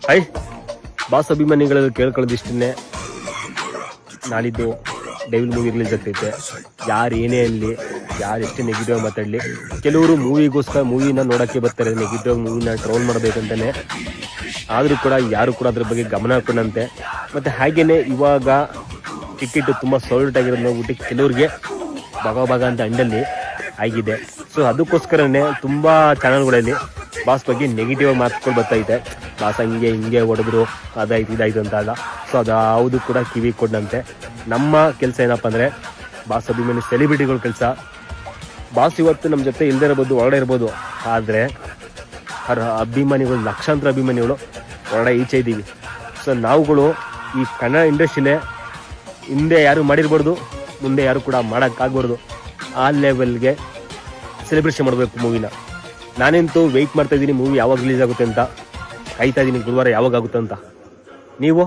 High boss ಅಭಿಮಾನಿಗಳಲ್ಲಿ ಕೇಳ್ಕೊಳ್ಳೋದಿಷ್ಟನ್ನೇ, ನಾಳಿದ್ದು devil movie release ಆಗ್ತೈತೆ. ಯಾರು ಏನೇ ಅನ್ನಲಿ, ಯಾರು ಎಷ್ಟೇ ನೆಗೆಟಿವ್ ಮಾತಾಡಲಿ, ಕೆಲವರು ಮೂವಿಗೋಸ್ಕರ ಮೂವಿನ ನೋಡೋಕ್ಕೆ ಬರ್ತಾರೆ, ನೆಗೆಟಿವ್ ಮೂವಿನ ಟ್ರೋಲ್ ಮಾಡಬೇಕಂತಾನೆ. ಆದರೂ ಕೂಡ ಯಾರು ಕೂಡ ಅದ್ರ ಬಗ್ಗೆ ಗಮನ ಹಾಕೋಣಂತೆ. ಮತ್ತು ಹಾಗೆಯೇ ಇವಾಗ ಟಿಕೆಟ್ ತುಂಬ ಸೋಲ್ಡ್ ಆಗಿರೋದು ನೋಡ್ಬಿಟ್ಟು ಕೆಲವ್ರಿಗೆ ಭಾಗ ಅಂತ ಅಂಡಲ್ಲಿ ಆಗಿದೆ. ಸೊ ಅದಕ್ಕೋಸ್ಕರನೇ ತುಂಬ ಚಾನಲ್ಗಳಲ್ಲಿ ಬಾಸ್ ಬಗ್ಗೆ ನೆಗೆಟಿವ್ ಮಾತುಗಳು ಬರ್ತಾಯಿದೆ. ಬಾಸ್ ಹಿಂಗೆ ಹೊಡೆದ್ರು, ಅದಾಯ್ತು ಇದಾಯ್ತು ಅಂತ ಅಲ್ಲ. ಸೊ ಅದು ಯಾವುದು ಕೂಡ ಕಿವಿ ಕೊಡಂತೆ. ನಮ್ಮ ಕೆಲಸ ಏನಪ್ಪ ಅಂದರೆ, ಬಾಸ್ ಅಭಿಮಾನಿ ಸೆಲಿಬ್ರಿಟಿಗಳ ಕೆಲಸ. ಬಾಸ್ ಇವತ್ತು ನಮ್ಮ ಜೊತೆ ಇಲ್ಲದೆ ಇರ್ಬೋದು, ಹೊರಗಡೆ ಇರ್ಬೋದು, ಆದರೆ ಅವ್ರ ಅಭಿಮಾನಿಗಳು, ಲಕ್ಷಾಂತರ ಅಭಿಮಾನಿಗಳು ಹೊರಗಡೆ ಈಚೆ ಇದ್ದೀವಿ. ಸೊ ನಾವುಗಳು ಈ ಕನ್ನಡ ಇಂಡಸ್ಟ್ರಿಲೇ ಹಿಂದೆ ಯಾರು ಮಾಡಿರ್ಬಾರ್ದು, ಮುಂದೆ ಯಾರು ಕೂಡ ಮಾಡೋಕ್ಕಾಗ್ಬಾರ್ದು. ಆ ಲೆವೆಲ್ಗೆ ಸೆಲೆಬ್ರೇಷನ್ ಮಾಡಬೇಕು ಮೂವಿನ. ನಾನಂತೂ ವೆಯ್ಟ್ ಮಾಡ್ತಾಯಿದ್ದೀನಿ ಮೂವಿ ಯಾವಾಗ ರಿಲೀಸ್ ಆಗುತ್ತೆ ಅಂತ, ಕಾಯ್ತಾ ಇದ್ದೀನಿ ಗುರುವಾರ ಯಾವಾಗ ಆಗುತ್ತೆ ಅಂತ. ನೀವು